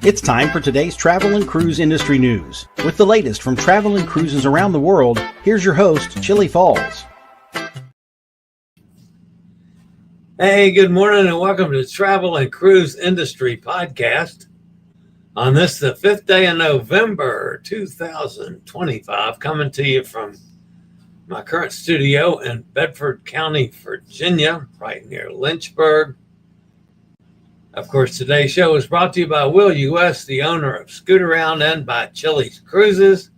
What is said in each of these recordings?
It's time for today's travel and cruise industry news. With the latest from travel and cruises around the world, here's your host, Chillie Falls. Hey, good morning and welcome to Travel and Cruise Industry Podcast. On this, the 5th day of November, 2025, coming to you from my current studio in Bedford County, Virginia, right near Lynchburg. Of course, today's show is brought to you by Will U.S., the owner of Scootaround, and by Chilliescruises.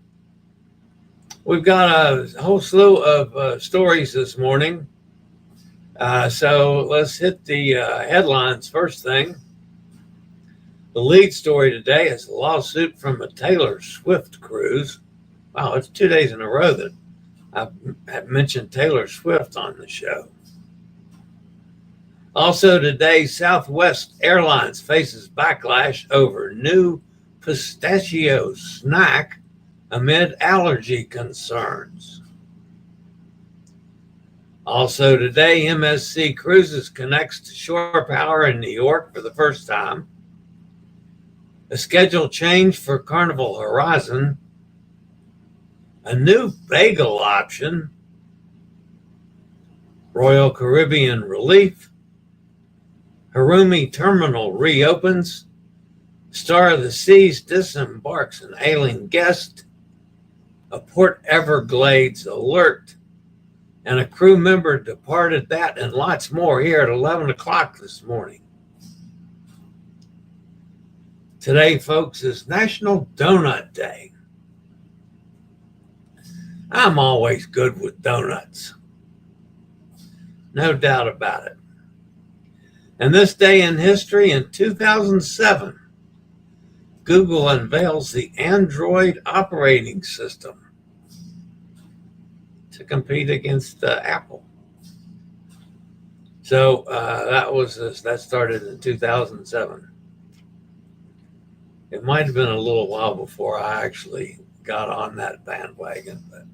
We've got a whole slew of stories this morning. So let's hit the headlines first thing. The lead story today is a lawsuit from a Taylor Swift cruise. Wow, it's 2 days in a row that I've mentioned Taylor Swift on the show. Also today, Southwest Airlines faces backlash over new pistachio snack amid allergy concerns. Also today, MSC Cruises connects to shore power in New York for the first time. A schedule change for Carnival Horizon. A new bagel option. Royal Caribbean Relief. Harumi Terminal reopens. Star of the Seas disembarks an Ailing guest. A Port Everglades alert. And a crew member departed. That and lots more here at 11 o'clock this morning. Today, folks, is National Donut Day. I'm always good with donuts. No doubt about it. And this day in history, in 2007, Google unveils the Android operating system to compete against Apple. So that started in 2007. It might have been a little while before I actually got on that bandwagon. But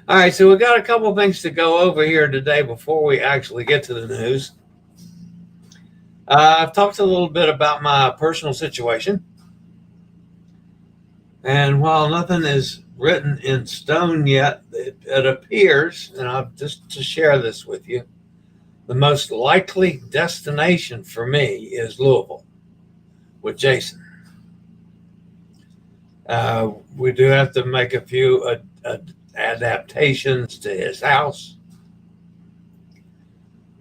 all right, so we got a couple of things to go over here today before we actually get to the news. I've talked a little bit about my personal situation. And while nothing is written in stone yet, it appears, and I'll just to share this with you, the most likely destination for me is Louisville with Jason. We do have to make a few adaptations to his house.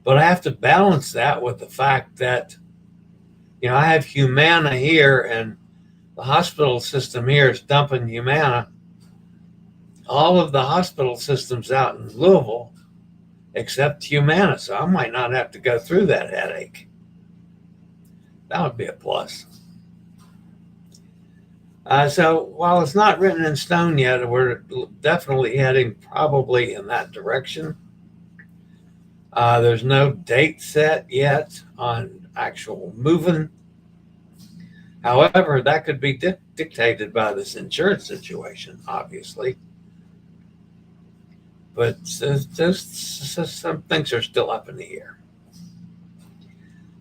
But I have to balance that with the fact that, I have Humana here and the hospital system here is dumping Humana. All of the hospital systems out in Louisville except Humana. So I might not have to go through that headache. That would be a plus. So while it's not written in stone yet, we're definitely heading probably in that direction. There's no date set yet on actual moving. However, that could be dictated by this insurance situation, obviously. But some things are still up in the air.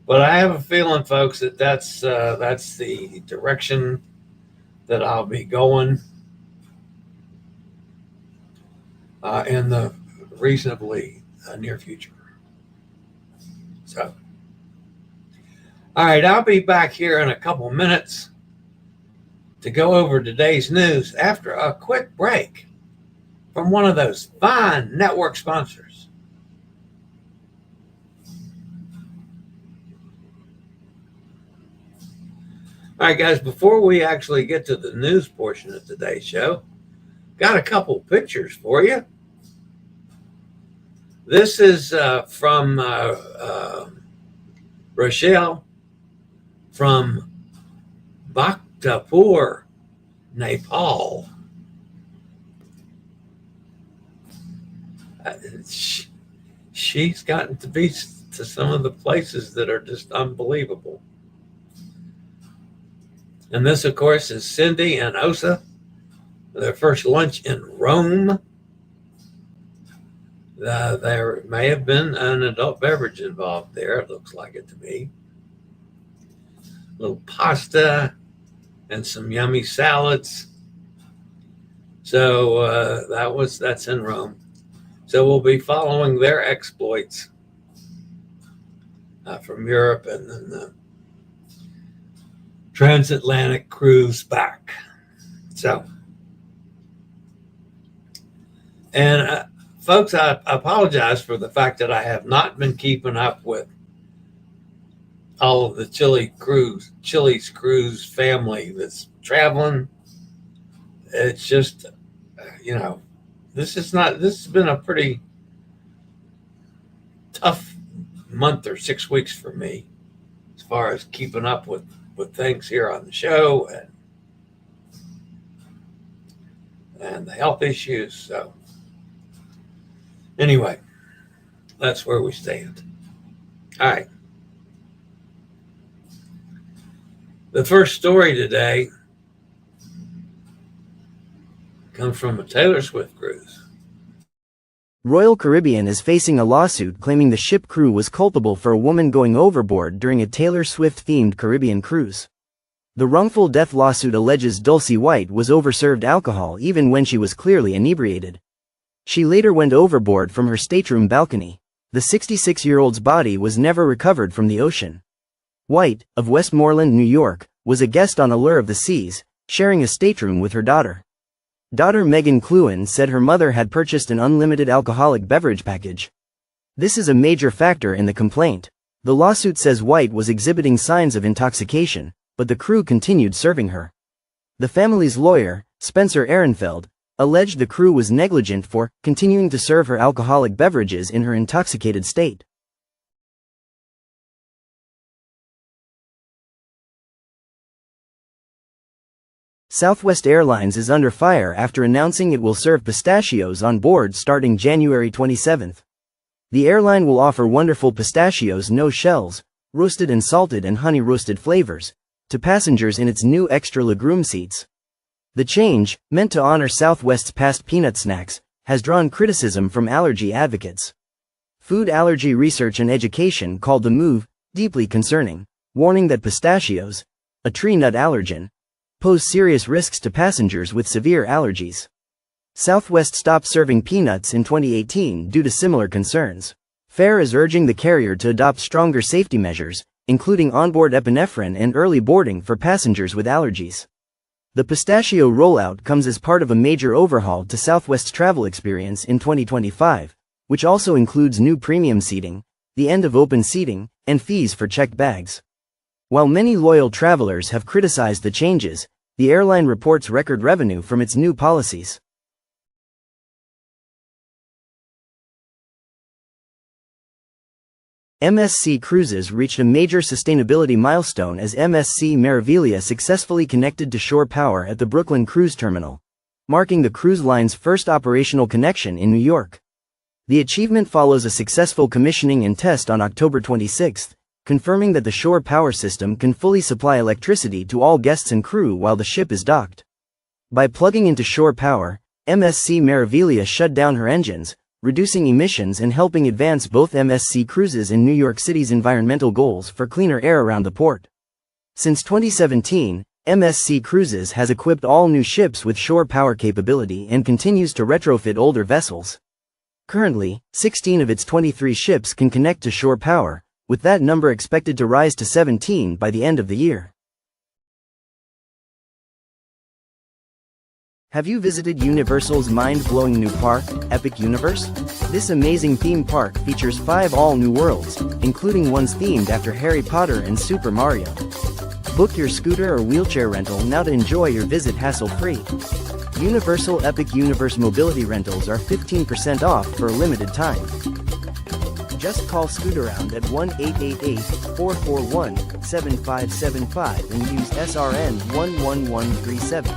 But I have a feeling, folks, that's the direction that I'll be going in the reasonably near future. So, all right, I'll be back here in a couple minutes to go over today's news after a quick break from one of those fine network sponsors. All right, guys, before we actually get to the news portion of today's show, got a couple pictures for you. This is from Rochelle from Bhaktapur, Nepal. She's gotten to be to some of the places that are just unbelievable. And this, of course, is Cindy and Osa, their first lunch in Rome. There may have been an adult beverage involved there. It looks like it to me. little pasta, and some yummy salads. So that's in Rome. So we'll be following their exploits from Europe, and then the transatlantic cruise back. So, and folks, I apologize for the fact that I have not been keeping up with all of the Chillie's cruise family that's traveling. It's just, this has been a pretty tough month or 6 weeks for me as far as keeping up with things here on the show and the health issues. So anyway, that's where we stand. All right. The first story today comes from a Taylor Swift cruise. Royal Caribbean is facing a lawsuit claiming the ship crew was culpable for a woman going overboard during a Taylor Swift-themed Caribbean cruise. The wrongful death lawsuit alleges Dulcie White was overserved alcohol even when she was clearly inebriated. She later went overboard from her stateroom balcony. The 66-year-old's body was never recovered from the ocean. White, of Westmoreland, New York, was a guest on Allure of the Seas, sharing a stateroom with her daughter. Daughter Megan Cluen said her mother had purchased an unlimited alcoholic beverage package. This is a major factor in the complaint. The lawsuit says White was exhibiting signs of intoxication, but the crew continued serving her. The family's lawyer, Spencer Ehrenfeld, alleged the crew was negligent for continuing to serve her alcoholic beverages in her intoxicated state. Southwest Airlines is under fire after announcing it will serve pistachios on board starting January 27. The airline will offer wonderful pistachios, no shells, roasted and salted and honey roasted flavors, to passengers in its new extra legroom seats. The change, meant to honor Southwest's past peanut snacks, has drawn criticism from allergy advocates. Food Allergy Research and Education called the move deeply concerning, warning that pistachios, a tree nut allergen, pose serious risks to passengers with severe allergies. Southwest stopped serving peanuts in 2018 due to similar concerns. FAIR is urging the carrier to adopt stronger safety measures, including onboard epinephrine and early boarding for passengers with allergies. The pistachio rollout comes as part of a major overhaul to Southwest's travel experience in 2025, which also includes new premium seating, the end of open seating, and fees for checked bags. While many loyal travelers have criticized the changes, the airline reports record revenue from its new policies. MSC Cruises reached a major sustainability milestone as MSC Meraviglia successfully connected to shore power at the Brooklyn Cruise Terminal, marking the cruise line's first operational connection in New York. The achievement follows a successful commissioning and test on October 26, confirming that the shore power system can fully supply electricity to all guests and crew while the ship is docked. By plugging into shore power, MSC Meraviglia shut down her engines, reducing emissions and helping advance both MSC Cruises and New York City's environmental goals for cleaner air around the port. Since 2017, MSC Cruises has equipped all new ships with shore power capability and continues to retrofit older vessels. Currently, 16 of its 23 ships can connect to shore power, with that number expected to rise to 17 by the end of the year. Have you visited Universal's mind-blowing new park, Epic Universe? This amazing theme park features 5 all-new worlds, including ones themed after Harry Potter and Super Mario. Book your scooter or wheelchair rental now to enjoy your visit hassle-free. Universal Epic Universe mobility rentals are 15% off for a limited time. Just call Scootaround at 1-888-441-7575 and use SRN 11137.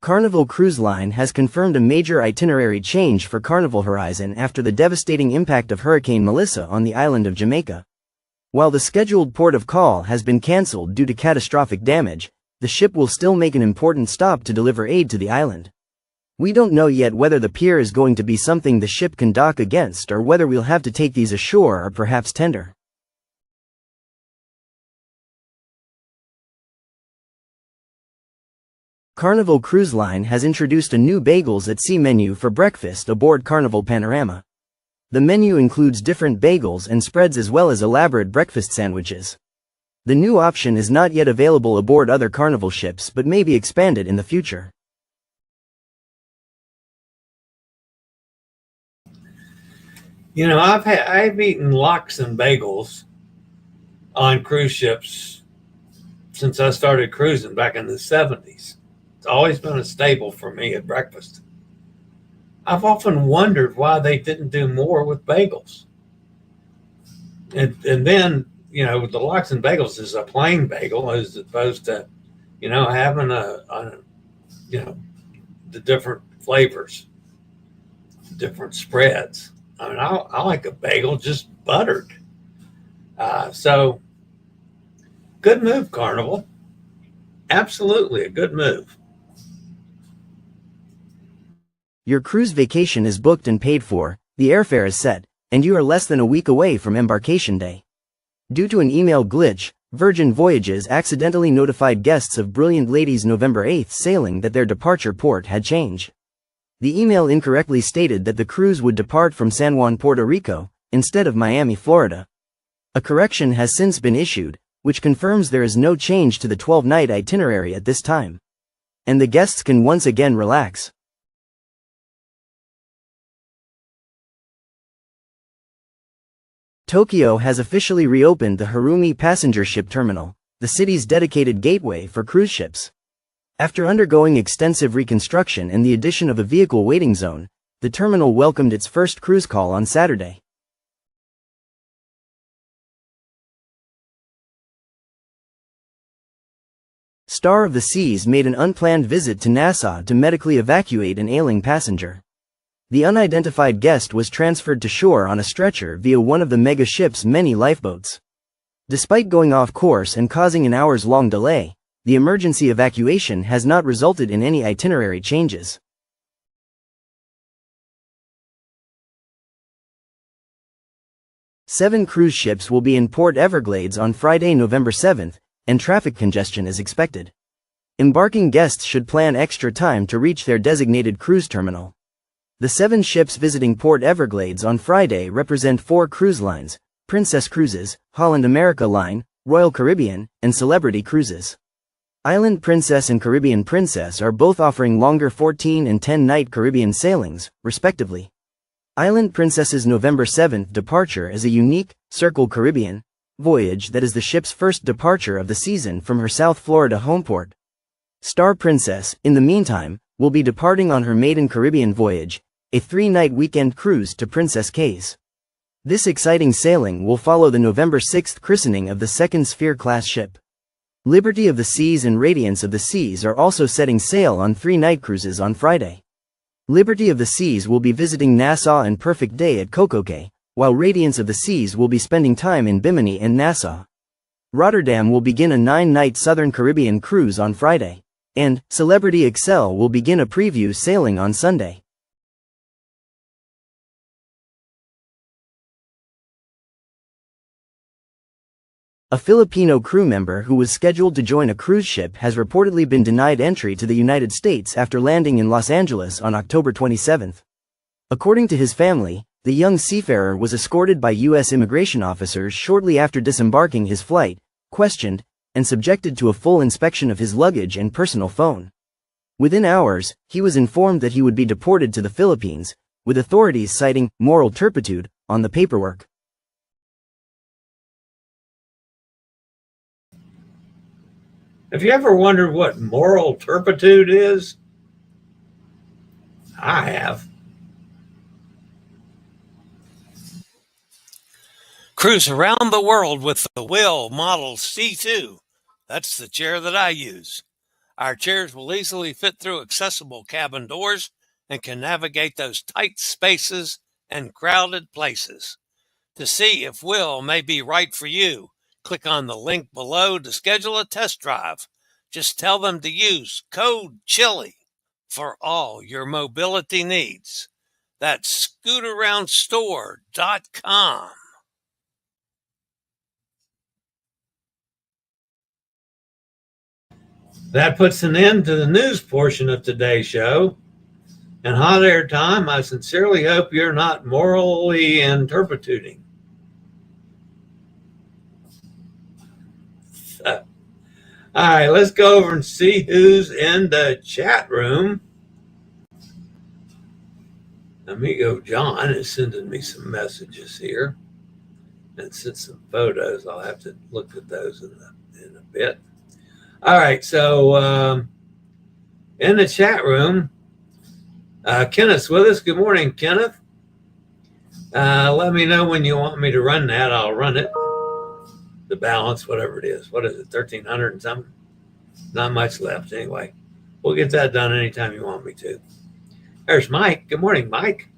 Carnival Cruise Line has confirmed a major itinerary change for Carnival Horizon after the devastating impact of Hurricane Melissa on the island of Jamaica. While the scheduled port of call has been cancelled due to catastrophic damage, the ship will still make an important stop to deliver aid to the island. We don't know yet whether the pier is going to be something the ship can dock against or whether we'll have to take these ashore or perhaps tender. Carnival Cruise Line has introduced a new bagels at sea menu for breakfast aboard Carnival Panorama. The menu includes different bagels and spreads as well as elaborate breakfast sandwiches. The new option is not yet available aboard other Carnival ships but may be expanded in the future. You know, I've eaten lox and bagels on cruise ships since I started cruising back in the 70s. It's always been a staple for me at breakfast. I've often wondered why they didn't do more with bagels. And then, you know, the lox and bagels is a plain bagel as opposed to, you know, having you know, the different flavors, different spreads. I mean, I like a bagel just buttered. So good move, Carnival. Absolutely a good move. Your cruise vacation is booked and paid for, the airfare is set, and you are less than a week away from embarkation day. Due to an email glitch, Virgin Voyages accidentally notified guests of Brilliant Lady's November 8th sailing that their departure port had changed. The email incorrectly stated that the cruise would depart from San Juan, Puerto Rico, instead of Miami, Florida. A correction has since been issued, which confirms there is no change to the 12-night itinerary at this time. And the guests can once again relax. Tokyo has officially reopened the Harumi passenger ship terminal, the city's dedicated gateway for cruise ships. After undergoing extensive reconstruction and the addition of a vehicle waiting zone, the terminal welcomed its first cruise call on Saturday. Star of the Seas made an unplanned visit to Nassau to medically evacuate an ailing passenger. The unidentified guest was transferred to shore on a stretcher via one of the mega ship's many lifeboats. Despite going off course and causing an hours-long delay, the emergency evacuation has not resulted in any itinerary changes. Seven cruise ships will be in Port Everglades on Friday, November 7th, and traffic congestion is expected. Embarking guests should plan extra time to reach their designated cruise terminal. The 7 ships visiting Port Everglades on Friday represent 4 cruise lines: Princess Cruises, Holland America Line, Royal Caribbean, and Celebrity Cruises. Island Princess and Caribbean Princess are both offering longer 14- and 10-night Caribbean sailings, respectively. Island Princess's November 7th departure is a unique, Circle Caribbean voyage that is the ship's first departure of the season from her South Florida homeport. Star Princess, in the meantime, will be departing on her maiden Caribbean voyage, a 3-night weekend cruise to Princess Cays. This exciting sailing will follow the November 6th christening of the second Sphere-class ship. Liberty of the Seas and Radiance of the Seas are also setting sail on 3-night cruises on Friday. Liberty of the Seas will be visiting Nassau and Perfect Day at Coco Cay, while Radiance of the Seas will be spending time in Bimini and Nassau. Rotterdam will begin a 9-night Southern Caribbean cruise on Friday, and Celebrity Excel will begin a preview sailing on Sunday. A Filipino crew member who was scheduled to join a cruise ship has reportedly been denied entry to the United States after landing in Los Angeles on October 27. According to his family, the young seafarer was escorted by U.S. immigration officers shortly after disembarking his flight, questioned, and subjected to a full inspection of his luggage and personal phone. Within hours, he was informed that he would be deported to the Philippines, with authorities citing moral turpitude on the paperwork. Have you ever wondered what moral turpitude is? I have. Cruise around the world with the Will Model C2. That's the chair that I use. Our chairs will easily fit through accessible cabin doors and can navigate those tight spaces and crowded places. To see if Will may be right for you, click on the link below to schedule a test drive. Just tell them to use code Chillie for all your mobility needs. That's scootaroundstore.com. That puts an end to the news portion of today's show. And hot air time, I sincerely hope you're not morally interpreting. All right, let's go over and see who's in the chat room. Amigo John is sending me some messages here and sent some photos. I'll have to look at those in a bit. All right, so in the chat room, Kenneth's with us. Good morning, Kenneth. Let me know when you want me to run that. I'll run it. The balance, whatever it is. What is it, 1,300 and something? Not much left anyway. We'll get that done anytime you want me to. There's Mike. Good morning, Mike.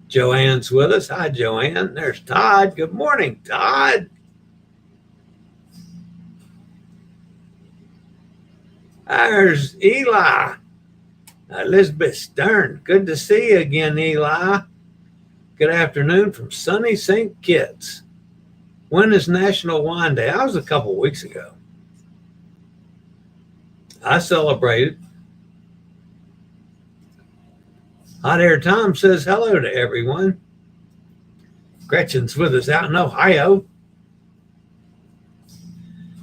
Joanne's with us. Hi, Joanne. There's Todd. Good morning, Todd. There's Eli. Elizabeth Stern. Good to see you again, Eli. Good afternoon from sunny St. Kitts. When is National Wine Day? That was a couple weeks ago. I celebrated. Hot Air Tom says hello to everyone. Gretchen's with us out in Ohio.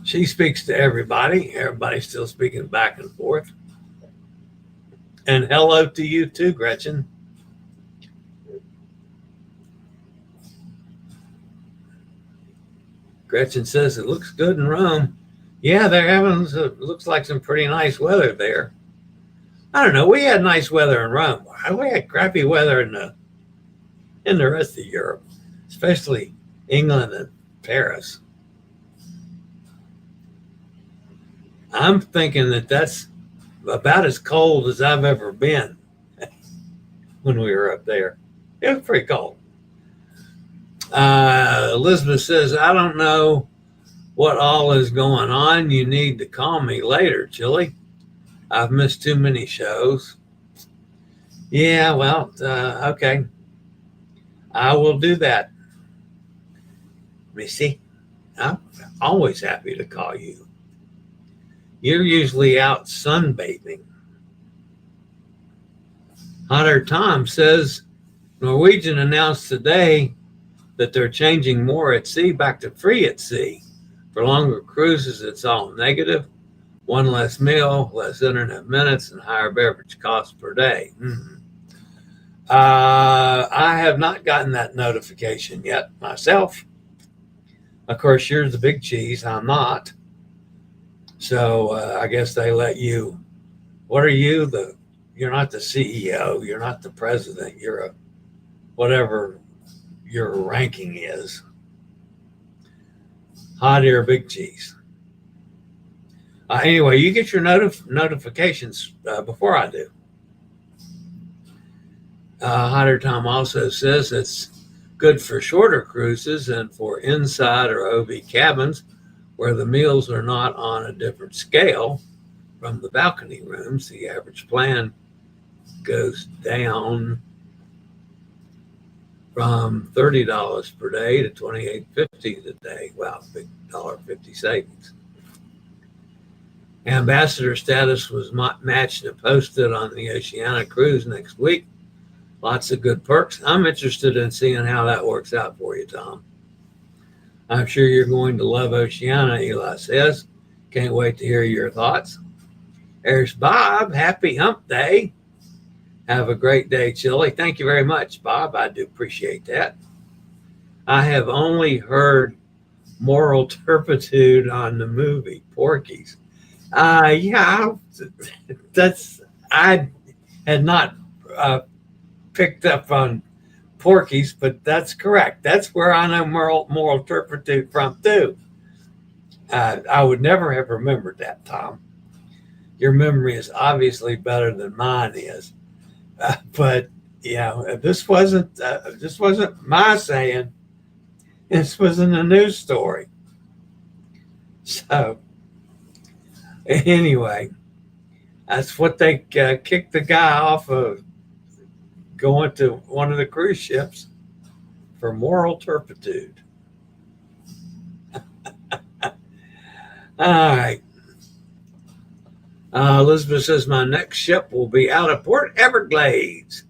She speaks to everybody. Everybody's still speaking back and forth. And hello to you too, Gretchen. Gretchen says it looks good in Rome. Yeah, they're having, looks like some pretty nice weather there. I don't know. We had nice weather in Rome. We had crappy weather in the rest of Europe, especially England and Paris. I'm thinking that that's about as cold as I've ever been when we were up there. It was pretty cold. Elizabeth says, I don't know what all is going on. You need to call me later, Chillie. I've missed too many shows. Yeah, well, okay. I will do that. Missy, I'm always happy to call you. You're usually out sunbathing. Hotter Tom says, Norwegian announced today that they're changing more at sea back to free at sea. For longer cruises, it's all negative. One less meal, less internet minutes, and higher beverage costs per day. I have not gotten that notification yet myself. Of course, you're the big cheese. I'm not. So I guess they let you. What are you? You're not the CEO. You're not the president. You're a whatever your ranking is. Hot air big cheese. Anyway, you get your notifications before I do. Hotter Tom also says it's good for shorter cruises and for inside or OV cabins where the meals are not on a different scale from the balcony rooms. The average plan goes down from $30 per day to $28.50 a day. Wow, big $1.50 savings. Ambassador status was matched and posted on the Oceania cruise next week. Lots of good perks. I'm interested in seeing how that works out for you, Tom. I'm sure you're going to love Oceania, Eli says. Can't wait to hear your thoughts. There's Bob. Happy hump day. Have a great day, Chillie. Thank you very much, Bob. I do appreciate that. I have only heard moral turpitude on the movie Porky's. Yeah, I had not picked up on Porky's, but that's correct. That's where I know moral turpitude from too. I would never have remembered that, Tom. Your memory is obviously better than mine is. But yeah, this wasn't my saying. This was in a news story. So anyway, That's what they kicked the guy off of going to one of the cruise ships for moral turpitude. All right. Elizabeth says, my next ship will be out of Port Everglades.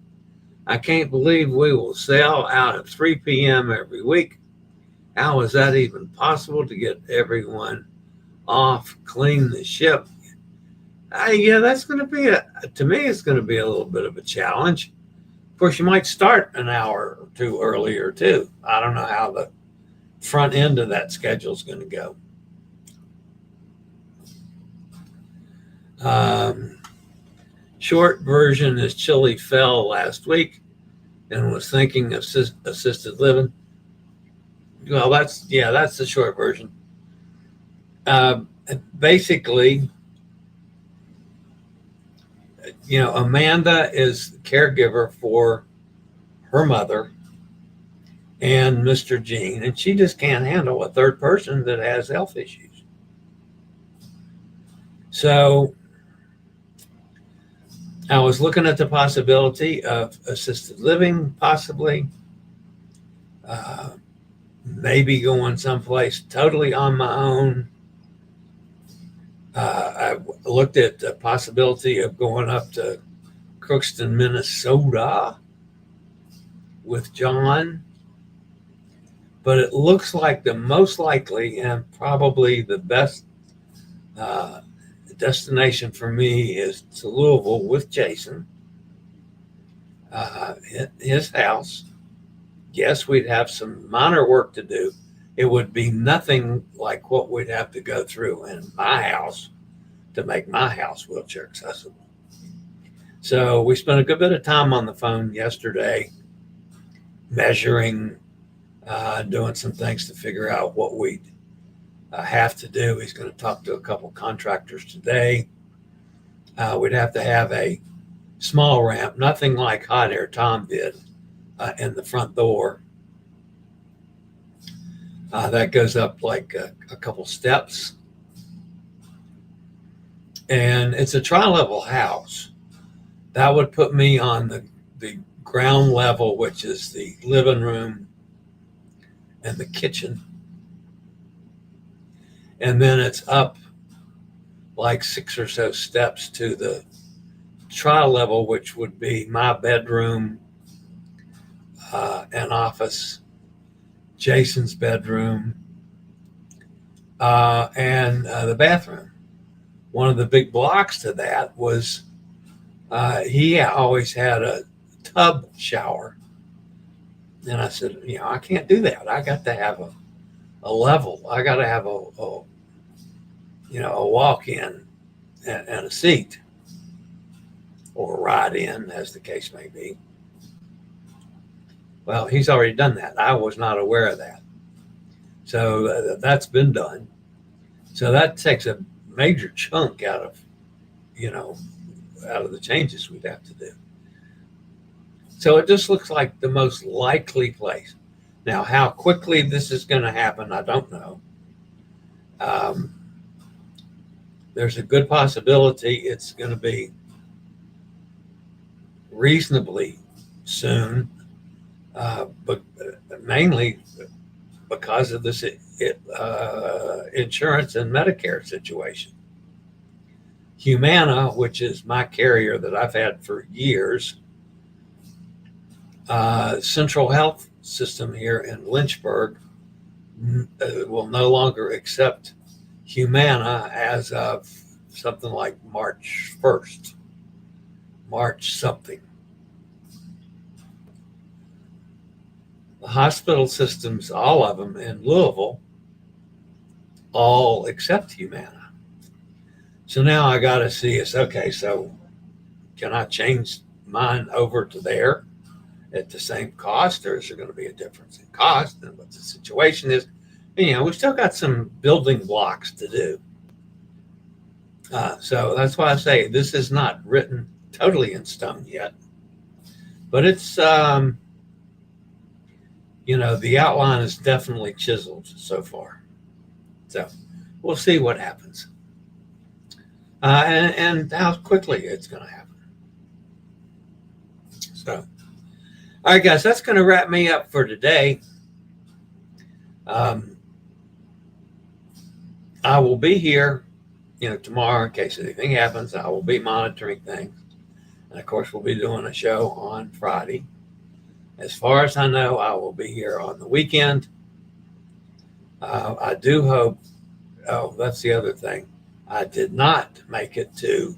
I can't believe we will sail out at 3 p.m. every week. How is that even possible to get everyone off, clean the ship? Yeah, that's going to be, to me, it's going to be a little bit of a challenge. Of course, you might start an hour or two earlier, too. I don't know how the front end of that schedule is going to go. Short version is Chillie fell last week and was thinking of assisted living. Well, that's the short version. Basically, Amanda is the caregiver for her mother and Mr. Gene, and she just can't handle a third person that has health issues. So I was looking at the possibility of assisted living, possibly, maybe going someplace totally on my own. I looked at the possibility of going up to Crookston, Minnesota with John, but it looks like the most likely and probably the best destination for me is to Louisville with Jason, his house. Yes, we'd have some minor work to do. It would be nothing like what we'd have to go through in my house to make my house wheelchair accessible. So we spent a good bit of time on the phone yesterday, measuring, doing some things to figure out what we'd have to do. He's going to talk to a couple contractors today. We'd have to have a small ramp, nothing like Hot Air Tom did in the front door. That goes up like a couple steps. And it's a tri-level house. That would put me on the ground level, which is the living room and the kitchen. And then it's up like 6 or so steps to the tri-level, which would be my bedroom, an office, Jason's bedroom, and the bathroom. One of the big blocks to that was he always had a tub shower. And I said, I can't do that. I got to have a level. I got to have a walk-in and a seat, or a ride-in, as the case may be. Well, he's already done that. I was not aware of that. So that's been done. So that takes a major chunk out of the changes we'd have to do. So it just looks like the most likely place. Now, how quickly this is going to happen, I don't know. There's a good possibility it's going to be reasonably soon, but mainly because of this insurance and Medicare situation. Humana, which is my carrier that I've had for years, Central Health System here in Lynchburg will no longer accept Humana as of something like March 1st, March something. The hospital systems, all of them in Louisville, all accept Humana. So now I got to see okay, so can I change mine over to there at the same cost, or is there going to be a difference in cost and what the situation is? And, we've still got some building blocks to do. So that's why I say this is not written totally in stone yet, but it's, the outline is definitely chiseled so far. So we'll see what happens. and how quickly it's going to happen. So, all right, guys, that's going to wrap me up for today. I will be here, tomorrow in case anything happens. I will be monitoring things. And of course, we'll be doing a show on Friday. As far as I know, I will be here on the weekend. I do hope, that's the other thing. I did not make it to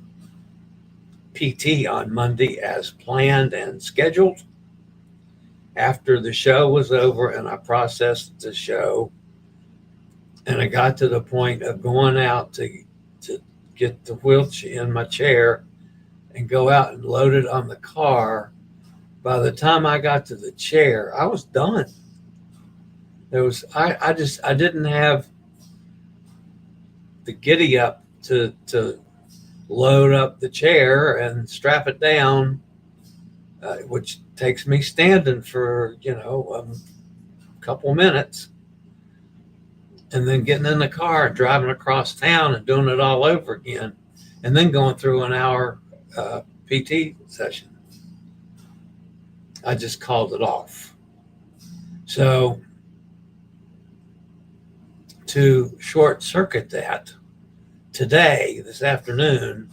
PT on Monday as planned and scheduled. After the show was over and I processed the show, and I got to the point of going out to get the wheelchair in my chair and go out and load it on the car. By the time I got to the chair, I was done. I didn't have the giddy up to load up the chair and strap it down, which takes me standing for a couple minutes, and then getting in the car and driving across town and doing it all over again, and then going through an hour PT session. I just called it off. So to short circuit that, today, this afternoon,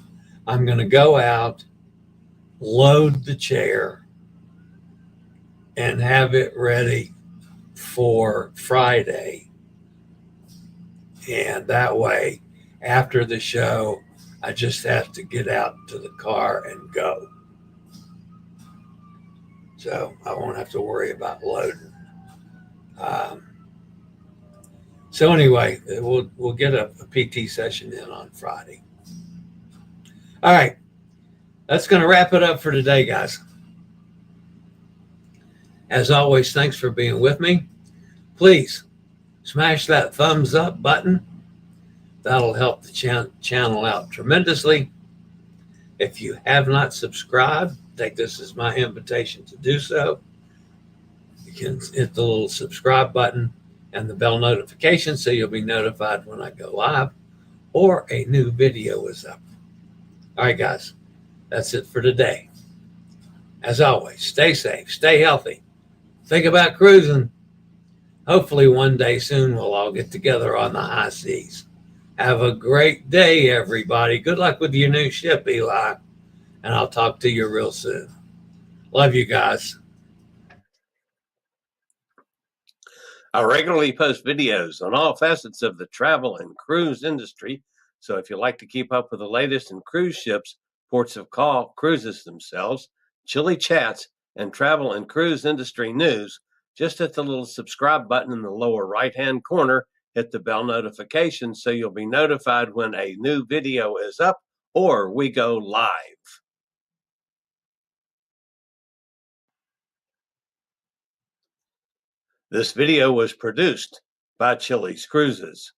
I'm going to go out, load the chair, and have it ready for Friday. And that way, after the show, I just have to get out to the car and go. So I won't have to worry about loading. So anyway, we'll get a PT session in on Friday. All right. That's going to wrap it up for today, guys. As always, thanks for being with me. Please smash that thumbs up button. That'll help the channel out tremendously. If you have not subscribed, take this as my invitation to do so. You can hit the little subscribe button and the bell notification so you'll be notified when I go live or a new video is up. All right, guys, that's it for today. As always, stay safe, stay healthy. Think about cruising. Hopefully one day soon we'll all get together on the high seas. Have a great day, everybody. Good luck with your new ship, Eli. And I'll talk to you real soon. Love you guys. I regularly post videos on all facets of the travel and cruise industry. So if you like to keep up with the latest in cruise ships, ports of call, cruises themselves, Chillie chats, and travel and cruise industry news, just hit the little subscribe button in the lower right-hand corner, hit the bell notification so you'll be notified when a new video is up or we go live. This video was produced by Chilliescruises.